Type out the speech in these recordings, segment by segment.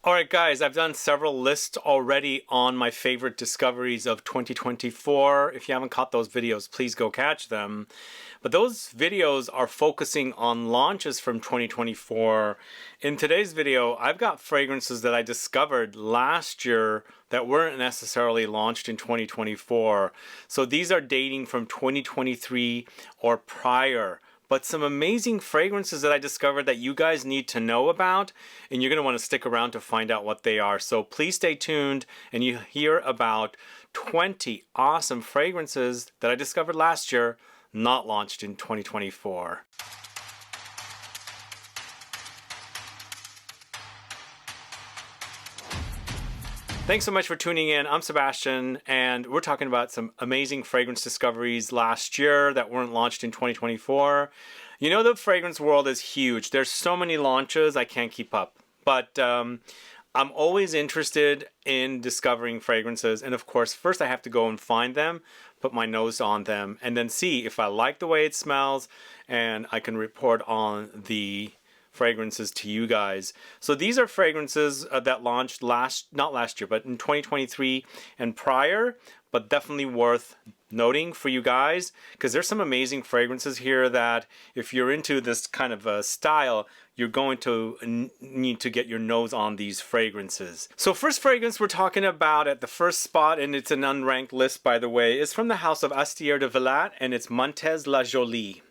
Alright guys, I've done several lists already on my favorite discoveries of 2024. If you haven't caught those videos, please go catch them. But those videos are focusing on launches from 2024. In today's video, I've got fragrances that I discovered last year that weren't necessarily launched in 2024. So these are dating from 2023 or prior. But some amazing fragrances that I discovered that you guys need to know about, and you're going to want to stick around to find out what they are. So please stay tuned and you hear about 20 awesome fragrances that I discovered last year, not launched in 2024. Thanks so much for tuning in. I'm Sebastian, and we're talking about some amazing fragrance discoveries last year that weren't launched in 2024. You know, the fragrance world is huge. There's so many launches, I can't keep up. But I'm always interested in discovering fragrances. And of course, first I have to go and find them, put my nose on them, and then see if I like the way it smells, and I can report on the fragrances to you guys. So these are fragrances that launched not last year, but in 2023 and prior, but definitely worth noting for you guys, because there's some amazing fragrances here that if you're into this kind of a style, you're going to need to get your nose on these fragrances. So first fragrance we're talking about at the first spot, and it's an unranked list by the way, is from the house of ASTIER de VILLATTE, and it's MANTES-LA-JOLIE.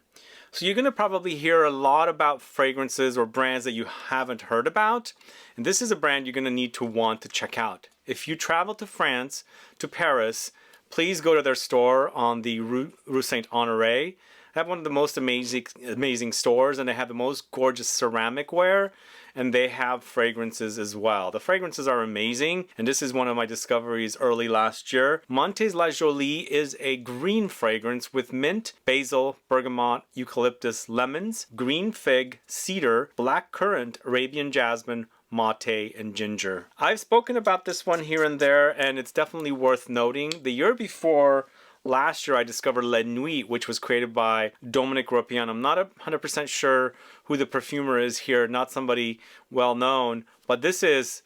So you're going to probably hear a lot about fragrances or brands that you haven't heard about. And this is a brand you're going to need to want to check out. If you travel to France, to Paris, please go to their store on the Rue Saint-Honoré. They have one of the most amazing stores, and they have the most gorgeous ceramic ware, and they have fragrances as well. The fragrances are amazing, and this is one of my discoveries early last year. MANTES-LA-JOLIE is a green fragrance with mint, basil, bergamot, eucalyptus, lemons, green fig, cedar, blackcurrant, Arabian jasmine, Maté, and ginger. I've spoken about this one here and there, and it's definitely worth noting. The year before last year, I discovered La Nuit, which was created by Dominique Ropian. I'm not 100% sure who the perfumer is here, not somebody well known, but this is,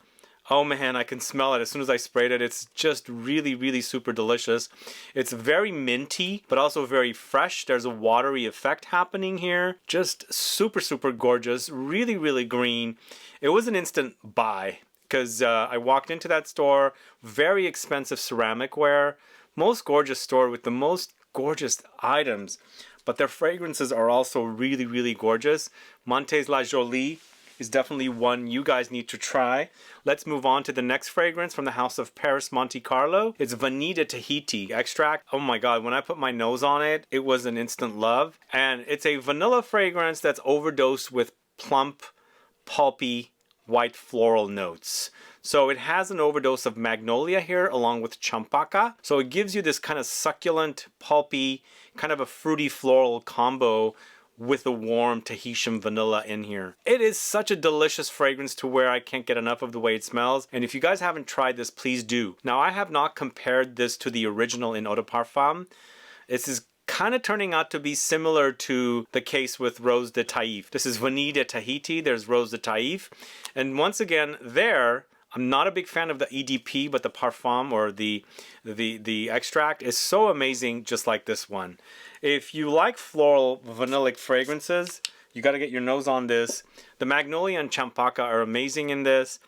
oh man, I can smell it as soon as I sprayed it. It's just really, really super delicious. It's very minty, but also very fresh. There's a watery effect happening here. Just super, super gorgeous, really, really green. It was an instant buy because I walked into that store, very expensive ceramic ware, most gorgeous store with the most gorgeous items, but their fragrances are also really, really gorgeous. MANTES-LA-JOLIE is definitely one you guys need to try. Let's move on to the next fragrance from the house of PERRIS Monte Carlo. It's Vanille Tahiti extract. Oh my god, when I put my nose on it, it was an instant love. And it's a vanilla fragrance that's overdosed with plump, pulpy, white floral notes. So it has an overdose of Magnolia here along with Champaca. So it gives you this kind of succulent, pulpy, kind of a fruity floral combo with a warm Tahitian vanilla in here. It is such a delicious fragrance to where I can't get enough of the way it smells. And if you guys haven't tried this, please do. Now I have not compared this to the original in Eau de Parfum. This is kind of turning out to be similar to the case with Rose de Taif. This is Vanille de Tahiti, there's Rose de Taif. And once again, I'm not a big fan of the EDP, but the parfum or the extract is so amazing, just like this one. If you like floral vanillic fragrances, you got to get your nose on this. The Magnolia and Champaca are amazing in this.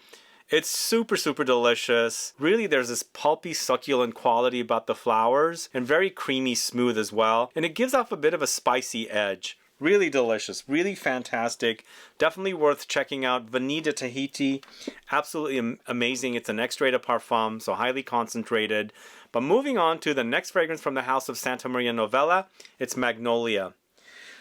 It's super, super delicious. Really, there's this pulpy, succulent quality about the flowers and very creamy smooth as well. And it gives off a bit of a spicy edge. Really delicious, really fantastic. Definitely worth checking out. Vanille de Tahiti, absolutely amazing. It's an extrait de parfum, so highly concentrated. But moving on to the next fragrance from the house of Santa Maria Novella, it's Magnolia.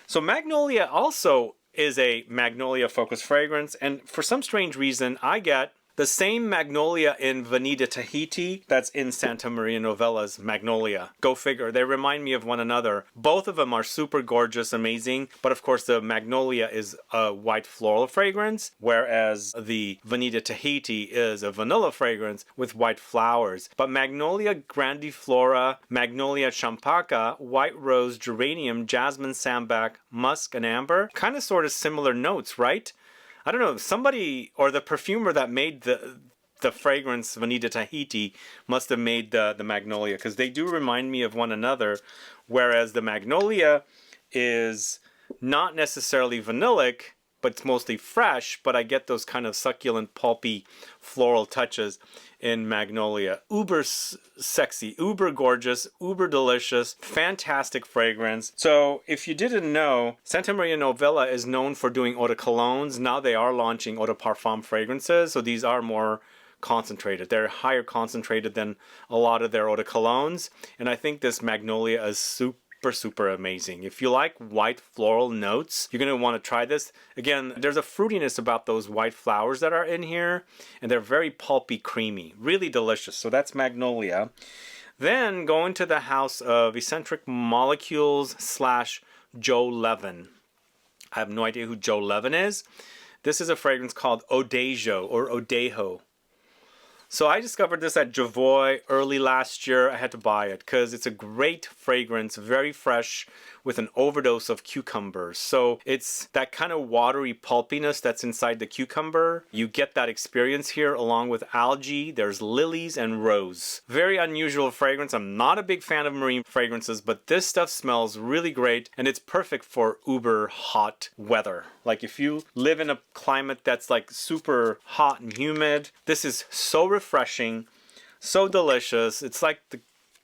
So Magnolia also is a Magnolia focused fragrance, and for some strange reason, I get the same Magnolia in Vanille de Tahiti that's in Santa Maria Novella's Magnolia. Go figure. They remind me of one another. Both of them are super gorgeous, amazing, but of course the Magnolia is a white floral fragrance, whereas the Vanille de Tahiti is a vanilla fragrance with white flowers. But Magnolia Grandiflora, Magnolia Champaca, White Rose, Geranium, Jasmine, Sambac, Musk, and Amber, kind of sort of similar notes, right? I don't know, somebody or the perfumer that made the fragrance Vanilla Tahiti must have made the Magnolia, because they do remind me of one another, whereas the Magnolia is not necessarily vanillic, but it's mostly fresh, but I get those kind of succulent, pulpy, floral touches in Magnolia. Uber sexy, uber gorgeous, uber delicious, fantastic fragrance. So if you didn't know, Santa Maria Novella is known for doing eau de colognes. Now they are launching eau de parfum fragrances, so these are more concentrated. They're higher concentrated than a lot of their eau de colognes, and I think this Magnolia is super amazing. If you like white floral notes, you're going to want to try this. Again, there's a fruitiness about those white flowers that are in here, and they're very pulpy, creamy, really delicious. So that's Magnolia. Then go into the house of Eccentric Molecules / Joe Levin. I have no idea who Joe Levin is. This is a fragrance called ODEJO or ODEJO. So I discovered this at Javoy early last year. I had to buy it because it's a great fragrance, very fresh, with an overdose of cucumbers. So it's that kind of watery pulpiness that's inside the cucumber. You get that experience here along with algae. There's lilies and rose. Very unusual fragrance. I'm not a big fan of marine fragrances, but this stuff smells really great, and it's perfect for uber hot weather. Like if you live in a climate that's like super hot and humid, this is so refreshing, so delicious. It's like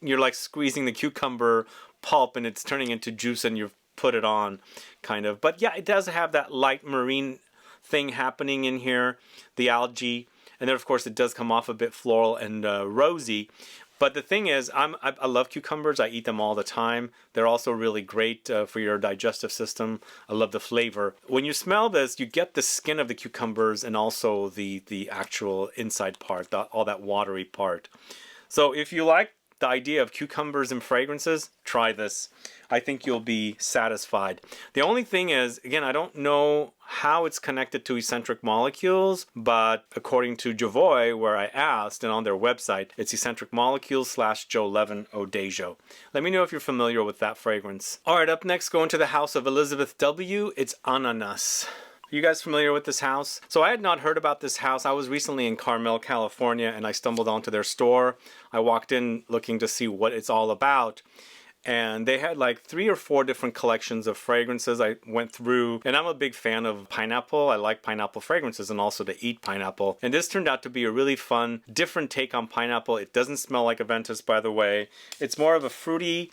you're like squeezing the cucumber pulp and it's turning into juice and you put it on, kind of. But yeah, it does have that light marine thing happening in here, the algae, and then of course it does come off a bit floral and rosy. But the thing is, I love cucumbers. I eat them all the time. They're also really great for your digestive system. I love the flavor. When you smell this, you get the skin of the cucumbers and also the actual inside part, all that watery part. So if you like the idea of cucumbers and fragrances, try this. I think you'll be satisfied. The only thing is, again, I don't know how it's connected to Eccentric Molecules, but according to Javoy, where I asked, and on their website, it's Eccentric Molecules / Joe Levin ODEJO. Let me know if you're familiar with that fragrance. All right, up next, going to the house of Elizabeth W. It's Ananas. Are you guys familiar with this house? So I had not heard about this house. I was recently in Carmel, California, and I stumbled onto their store. I walked in looking to see what it's all about. And they had like 3 or 4 different collections of fragrances I went through. And I'm a big fan of pineapple. I like pineapple fragrances and also to eat pineapple. And this turned out to be a really fun, different take on pineapple. It doesn't smell like Aventus, by the way. It's more of a fruity,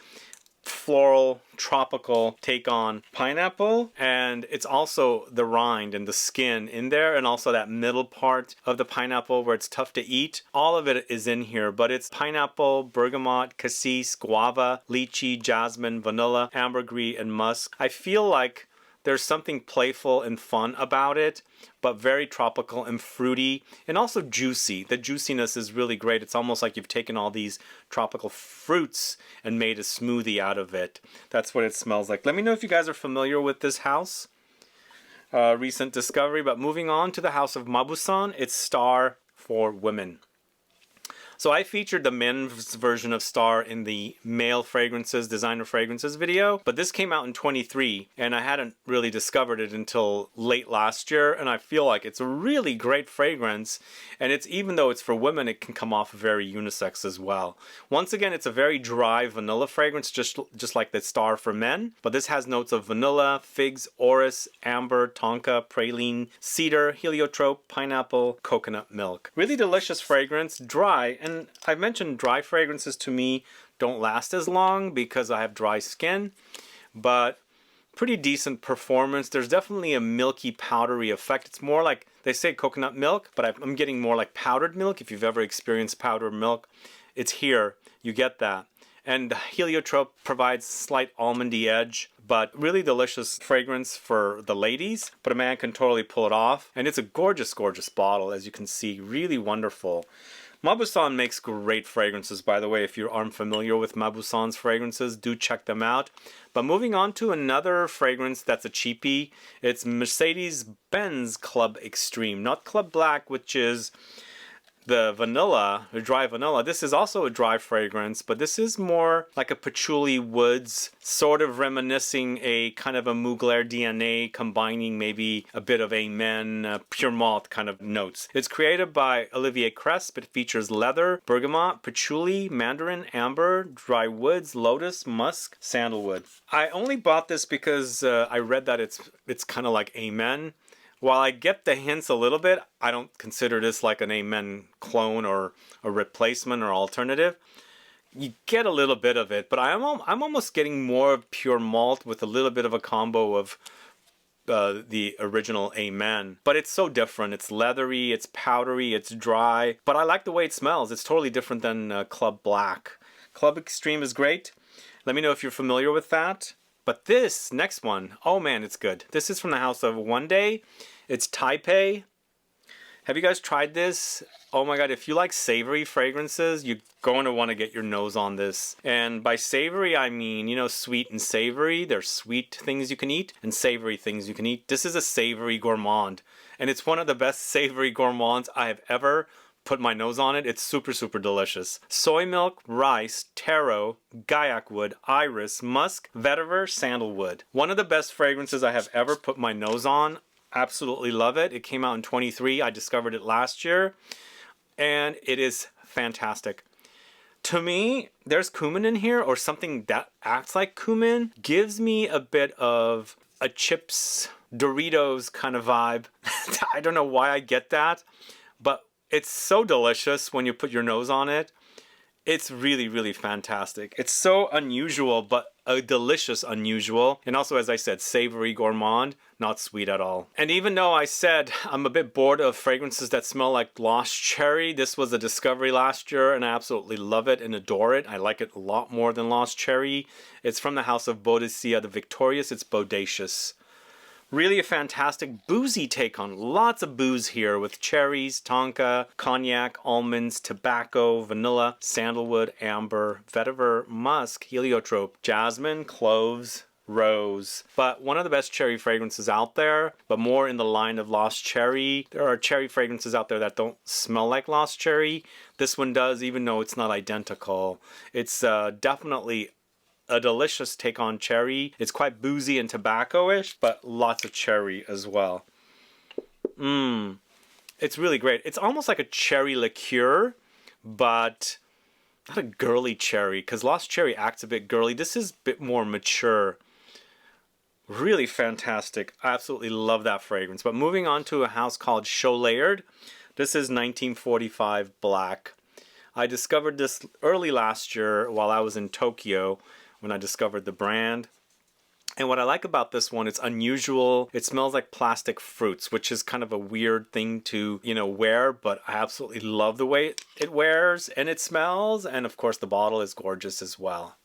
floral, tropical take on pineapple, and it's also the rind and the skin in there, and also that middle part of the pineapple where it's tough to eat. All of it is in here, but it's pineapple, bergamot, cassis, guava, lychee, jasmine, vanilla, ambergris, and musk. I feel like there's something playful and fun about it, but very tropical and fruity and also juicy. The juiciness is really great. It's almost like you've taken all these tropical fruits and made a smoothie out of it. That's what it smells like. Let me know if you guys are familiar with this house. Recent discovery. But moving on to the house of Mauboussin, it's Star for women. So I featured the men's version of Star in the male fragrances, designer fragrances video, but this came out in 23 and I hadn't really discovered it until late last year, and I feel like it's a really great fragrance, and it's, even though it's for women, it can come off very unisex as well. Once again, it's a very dry vanilla fragrance, just like the Star for men, but this has notes of vanilla, figs, orris, amber, tonka, praline, cedar, heliotrope, pineapple, coconut milk. Really delicious fragrance, dry. And I've mentioned dry fragrances to me don't last as long because I have dry skin, but pretty decent performance. There's definitely a milky, powdery effect. It's more like, they say coconut milk, but I'm getting more like powdered milk. If you've ever experienced powdered milk, it's here. You get that. And heliotrope provides slight almondy edge, but really delicious fragrance for the ladies, but a man can totally pull it off. And it's a gorgeous, gorgeous bottle, as you can see, really wonderful. Mauboussin makes great fragrances, by the way. If you aren't familiar with Maubussin's fragrances, do check them out. But moving on to another fragrance that's a cheapie, it's Mercedes-Benz Club Extreme, not Club Black, which is The vanilla, the dry vanilla, this is also a dry fragrance, but this is more like a patchouli woods, sort of reminiscing a kind of a Mugler DNA, combining maybe a bit of Amen, pure malt kind of notes. It's created by Olivier Cresp. It features leather, bergamot, patchouli, mandarin, amber, dry woods, lotus, musk, sandalwood. I only bought this because I read that it's kind of like Amen. While I get the hints a little bit, I don't consider this like an Amen clone or a replacement or alternative. You get a little bit of it, but I'm almost getting more of pure malt with a little bit of a combo of the original Amen. But it's so different. It's leathery, it's powdery, it's dry. But I like the way it smells. It's totally different than Club Black. Club Extreme is great. Let me know if you're familiar with that. But this next one, oh man, it's good. This is from the house of One Day. It's Taipei. Have you guys tried this? Oh my god, if you like savory fragrances, you're going to want to get your nose on this. And by savory, I mean, you know, sweet and savory. There's sweet things you can eat and savory things you can eat. This is a savory gourmand. And it's one of the best savory gourmands I have ever put my nose on it. It's super, super delicious. Soy milk, rice, taro, gaiac wood, iris, musk, vetiver, sandalwood. One of the best fragrances I have ever put my nose on. Absolutely love it. It came out in 23. I discovered it last year. And it is fantastic. To me, there's cumin in here, or something that acts like cumin. Gives me a bit of a chips, Doritos kind of vibe. I don't know why I get that, but it's so delicious when you put your nose on it. It's really, really fantastic. It's so unusual, but a delicious unusual. And also, as I said, savory gourmand, not sweet at all. And even though I said I'm a bit bored of fragrances that smell like Lost Cherry, this was a discovery last year and I absolutely love it and adore it. I like it a lot more than Lost Cherry. It's from the house of Boadicea the Victorious. It's Bodacious. Really a fantastic boozy take on lots of booze here with cherries, tonka, cognac, almonds, tobacco, vanilla, sandalwood, amber, vetiver, musk, heliotrope, jasmine, cloves, rose. But one of the best cherry fragrances out there, but more in the line of Lost Cherry. There are cherry fragrances out there that don't smell like Lost Cherry. This one does, even though it's not identical. It's definitely a delicious take on cherry. It's quite boozy and tobacco-ish, but lots of cherry as well. It's really great. It's almost like a cherry liqueur, but not a girly cherry, because Lost Cherry acts a bit girly. This is a bit more mature. Really fantastic. I absolutely love that fragrance. But moving on to a house called Cholayered. This is 1945 Black. I discovered this early last year while I was in Tokyo, when I discovered the brand. And what I like about this one, it's unusual. It smells like plastic fruits, which is kind of a weird thing to, you know, wear, but I absolutely love the way it wears and it smells. And of course the bottle is gorgeous as well.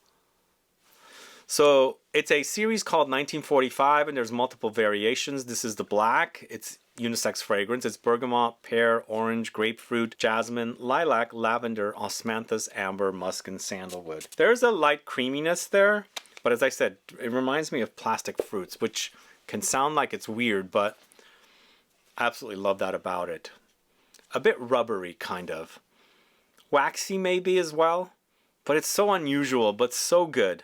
So it's a series called 1945 and there's multiple variations. This is the black. It's unisex fragrance. It's bergamot, pear, orange, grapefruit, jasmine, lilac, lavender, osmanthus, amber, musk, and sandalwood. There's a light creaminess there, but as I said, it reminds me of plastic fruits, which can sound like it's weird, but I absolutely love that about it. A bit rubbery, kind of. Waxy maybe as well, but it's so unusual, but so good.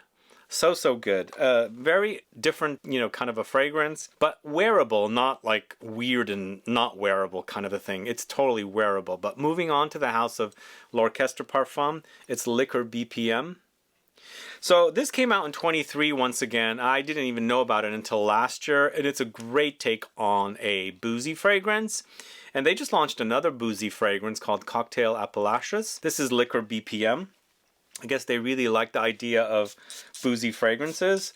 So good. Very different, you know, kind of a fragrance, but wearable, not like weird and not wearable kind of a thing. It's totally wearable. But moving on to the house of L'Orchestre Parfum, it's Liqueur BPM. So this came out in 23 once again. I didn't even know about it until last year, and it's a great take on a boozy fragrance. And they just launched another boozy fragrance called Cocktail Appalachius. This is Liqueur BPM. I guess they really like the idea of boozy fragrances.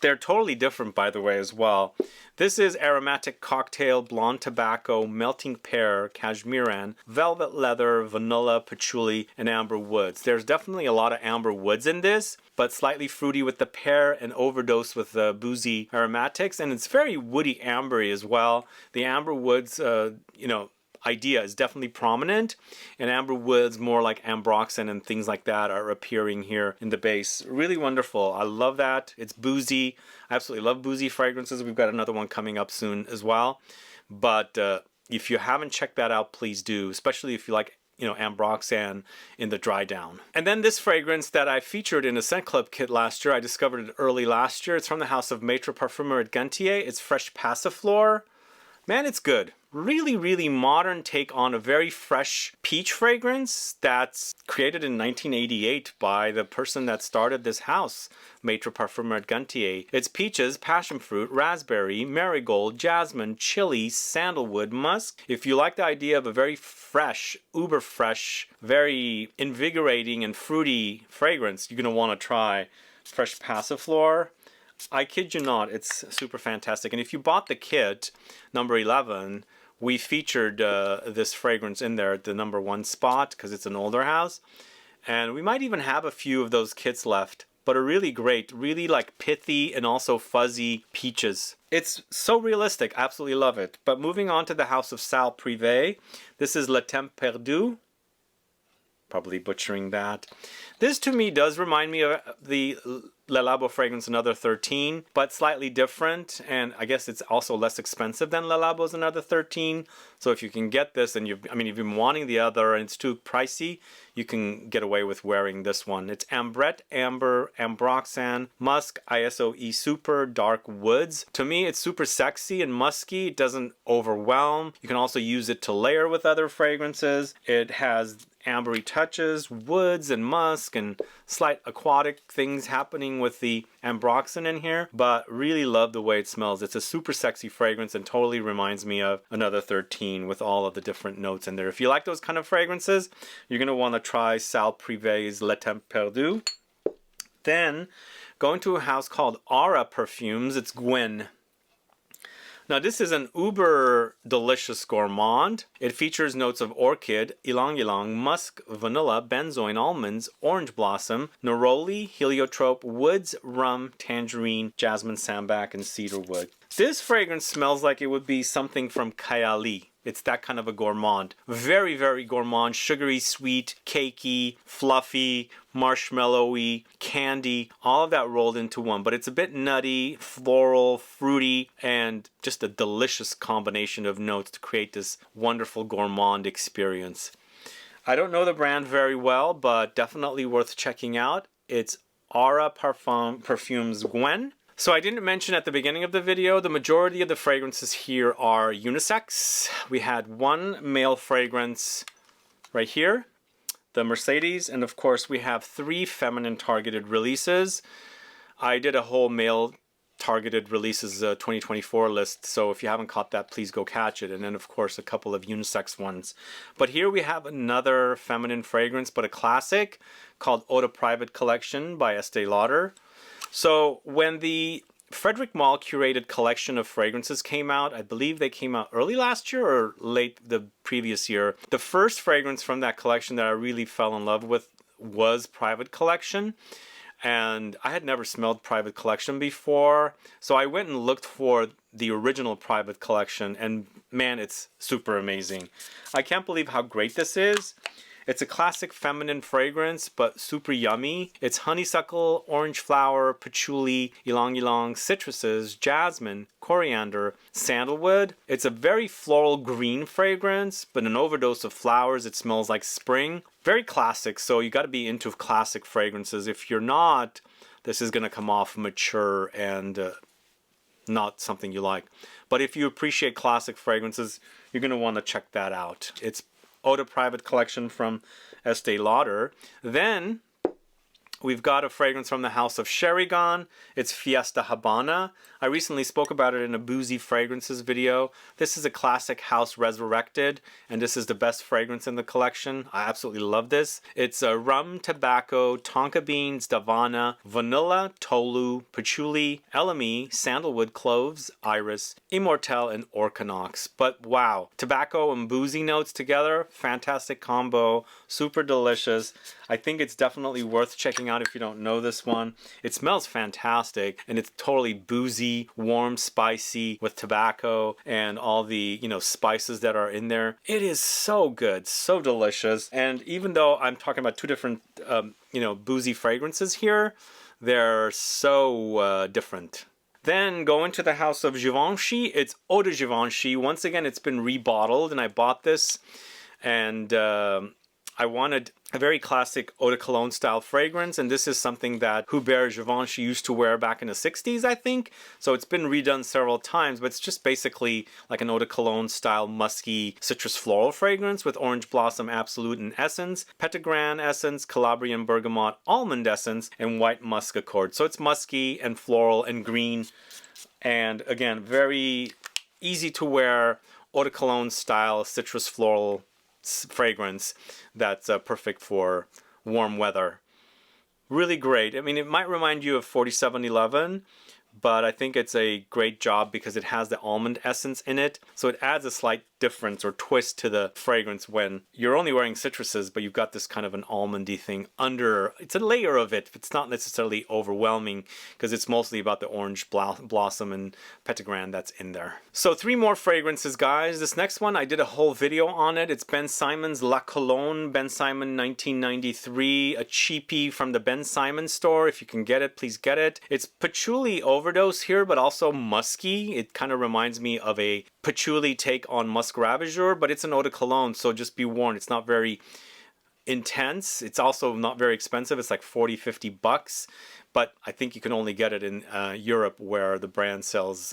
They're totally different, by the way, as well. This is aromatic cocktail, blonde tobacco, melting pear, cashmeran, velvet leather, vanilla, patchouli, and amber woods. There's definitely a lot of amber woods in this, but slightly fruity with the pear and overdose with the boozy aromatics. And it's very woody ambery as well. The amber woods, you know, idea is definitely prominent, and amber woods, more like ambroxan and things like that, are appearing here in the base. Really wonderful. I love that. It's boozy. I absolutely love boozy fragrances. We've got another one coming up soon as well. But if you haven't checked that out, please do, especially if you like ambroxan in the dry down. And then this fragrance that I featured in a Scent Club kit last year, I discovered it early last year. It's from the house of Maître Parfumeur et Gantier. It's Fresh Passiflore. Man, it's good. Really, really modern take on a very fresh peach fragrance that's created in 1988 by the person that started this house, Maître Parfumeur et Gantier. It's peaches, passion fruit, raspberry, marigold, jasmine, chili, sandalwood, musk. If you like the idea of a very fresh, uber fresh, very invigorating and fruity fragrance, you're going to want to try Fresh Passiflore. I kid you not, it's super fantastic. And if you bought the kit, number 11, we featured this fragrance in there at the number 1 spot because it's an older house. And we might even have a few of those kits left, but are really great, really like pithy and also fuzzy peaches. It's so realistic, absolutely love it. But moving on to the house of Sal Privé, this is Le Temps Perdu. Probably butchering that. This to me does remind me of the Le Labo fragrance Another 13, but slightly different, and I guess it's also less expensive than Le Labo's Another 13. So if you can get this, and you've been wanting the other and it's too pricey, you can get away with wearing this one. It's Ambrette, Amber, Ambroxan, Musk, ISOE Super, Dark Woods. To me, it's super sexy and musky. It doesn't overwhelm. You can also use it to layer with other fragrances. It has ambery touches, woods and musk, and slight aquatic things happening with the ambroxan in here, but really love the way it smells. It's a super sexy fragrance and totally reminds me of Another 13 with all of the different notes in there. If you like those kind of fragrances, you're going to want to try Sal Privé's Le Temps Perdu. Then, going to a house called Aura Perfumes, it's Gwen. Now this is an uber delicious gourmand. It features notes of orchid, ylang-ylang, musk, vanilla, benzoin, almonds, orange blossom, neroli, heliotrope, woods, rum, tangerine, jasmine, sambac, and cedar wood. This fragrance smells like it would be something from Kayali. It's that kind of a gourmand. Very, very gourmand, sugary, sweet, cakey, fluffy, marshmallowy, candy, all of that rolled into one. But it's a bit nutty, floral, fruity, and just a delicious combination of notes to create this wonderful gourmand experience. I don't know the brand very well, but definitely worth checking out. It's Aura Perfumes Gwen. So I didn't mention at the beginning of the video, the majority of the fragrances here are unisex. We had one male fragrance right here, the Mercedes, and of course we have 3 feminine targeted releases. I did a whole male targeted releases 2024 list, so if you haven't caught that, please go catch it. And then of course a couple of unisex ones. But here we have another feminine fragrance, but a classic, called Eau de Private Collection by Estee Lauder. So when the Frederic Malle curated collection of fragrances came out, I believe they came out early last year or late the previous year, the first fragrance from that collection that I really fell in love with was Private Collection. And I had never smelled Private Collection before, so I went and looked for the original Private Collection, and man, it's super amazing. I can't believe how great this is. It's a classic feminine fragrance, but super yummy. It's honeysuckle, orange flower, patchouli, ylang-ylang, citruses, jasmine, coriander, sandalwood. It's a very floral green fragrance, but an overdose of flowers. It smells like spring. Very classic, so you got to be into classic fragrances. If you're not, this is going to come off mature and not something you like. But if you appreciate classic fragrances, you're going to want to check that out. It's Eau de Private Collection from Estee Lauder. Then we've got a fragrance from the house of Cherigon. It's Fiesta Habana. I recently spoke about it in a Boozy Fragrances video. This is a classic house resurrected, and this is the best fragrance in the collection. I absolutely love this. It's rum, tobacco, tonka beans, davana, vanilla, tolu, patchouli, elemi, sandalwood, cloves, iris, immortelle, and orchanox. But wow, tobacco and boozy notes together, fantastic combo, super delicious. I think it's definitely worth checking out if you don't know this one. It smells fantastic, and it's totally boozy, warm, spicy with tobacco and all the, spices that are in there. It is so good, so delicious. And even though I'm talking about 2 different, boozy fragrances here, they're so different. Then going to the house of Givenchy, it's Eau de Givenchy. Once again, it's been rebottled, and I bought this, and I wanted a very classic eau de cologne style fragrance, and this is something that Hubert Givenchy used to wear back in the 60s, I think. So it's been redone several times, but it's just basically like an eau de cologne style musky citrus floral fragrance with orange blossom absolute and essence, petitgrain essence, Calabrian bergamot almond essence, and white musk accord. So it's musky and floral and green, and again, very easy to wear eau de cologne style citrus floral fragrance that's perfect for warm weather. Really great. I mean, it might remind you of 4711, but I think it's a great job because it has the almond essence in it. So it adds a slight difference or twist to the fragrance when you're only wearing citruses, but you've got this kind of an almondy thing under. It's a layer of it. It's not necessarily overwhelming because it's mostly about the orange blossom and petitgrain that's in there. So 3 more fragrances, guys. This next one, I did a whole video on it. It's Ben Simon's La Cologne, Ben Simon 1993, a cheapie from the Ben Simon store. If you can get it, please get it. It's patchouli overdose here, but also musky. It kind of reminds me of a patchouli take on Musk Ravageur, but it's an eau de cologne, so just be warned, it's not very intense. It's also not very expensive. It's like 40-50 bucks, but I think you can only get it in Europe, where the brand sells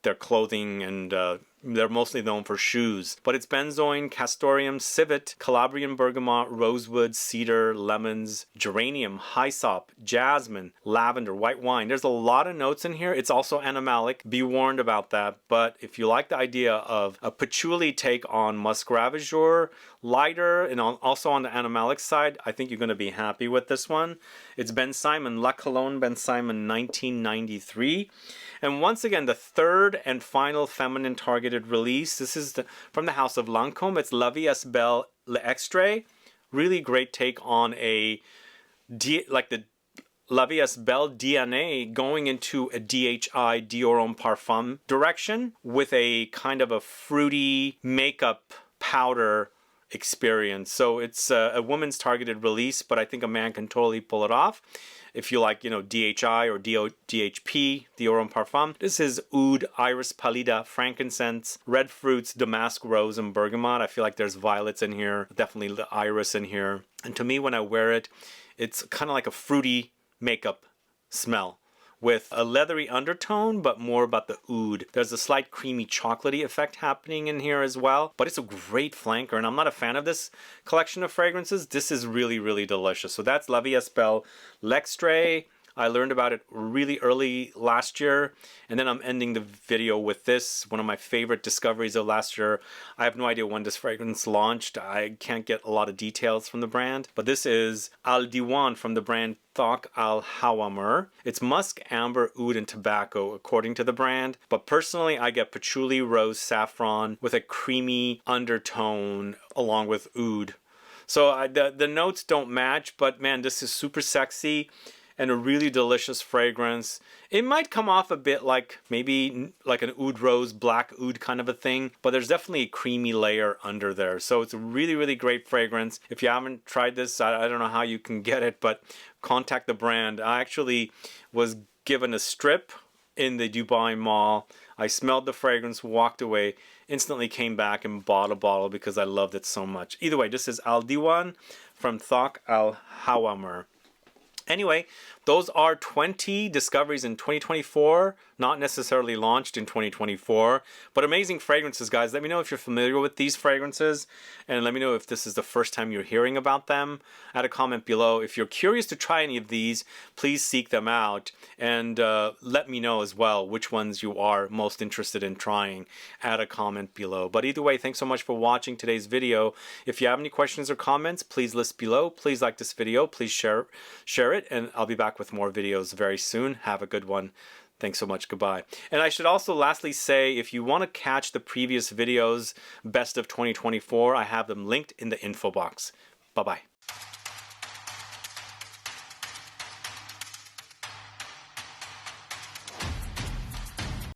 their clothing, and they're mostly known for shoes. But it's benzoin, castoreum, civet, Calabrian bergamot, rosewood, cedar, lemons, geranium, hyssop, jasmine, lavender, white wine. There's a lot of notes in here. It's also animalic. Be warned about that. But if you like the idea of a patchouli take on Musk Ravageur, lighter, and also on the animalic side, I think you're going to be happy with this one. It's Ben Simon, La Cologne Ben Simon 1993. And once again, the 3rd and final feminine targeted release. This is from the house of Lancôme. It's La Vie est Belle L'Extrait. Really great take on like the La Vie est Belle DNA going into a DHI Dior Homme Parfum direction with a kind of a fruity makeup powder experience. So it's a woman's targeted release, but I think a man can totally pull it off. If you like, you know, DHI or DHP, Dior Homme Parfum. This is oud, iris pallida, frankincense, red fruits, damask rose, and bergamot. I feel like there's violets in here, definitely the iris in here. And to me, when I wear it, it's kind of like a fruity makeup smell with a leathery undertone, but more about the oud. There's a slight creamy chocolatey effect happening in here as well, but it's a great flanker, and I'm not a fan of this collection of fragrances. This is really, really delicious. So that's La Vie est Belle L'Extrait. I learned about it really early last year, and then I'm ending the video with this, one of my favorite discoveries of last year. I have no idea when this fragrance launched. I can't get a lot of details from the brand, but this is Al Diwan from the brand Thok Al Hawamer. It's musk, amber, oud, and tobacco according to the brand, but personally I get patchouli, rose, saffron with a creamy undertone along with oud. So the notes don't match, but man, this is super sexy and a really delicious fragrance. It might come off a bit like maybe like an oud rose, black oud kind of a thing, but there's definitely a creamy layer under there. So it's a really, really great fragrance. If you haven't tried this, I don't know how you can get it, but contact the brand. I actually was given a strip in the Dubai Mall. I smelled the fragrance, walked away, instantly came back and bought a bottle because I loved it so much. Either way, this is Al Diwan from Thok Al Hawamer. Anyway, those are 20 discoveries in 2024, not necessarily launched in 2024, but amazing fragrances, guys. Let me know if you're familiar with these fragrances, and let me know if this is the first time you're hearing about them. Add a comment below. If you're curious to try any of these, please seek them out, and let me know as well which ones you are most interested in trying. Add a comment below. But either way, thanks so much for watching today's video. If you have any questions or comments, please list below. Please like this video. Please share it, and I'll be back with more videos very soon. Have a good one. Thanks so much. Goodbye. And I should also lastly say, if you want to catch the previous videos, best of 2024, I have them linked in the info box. Bye-bye.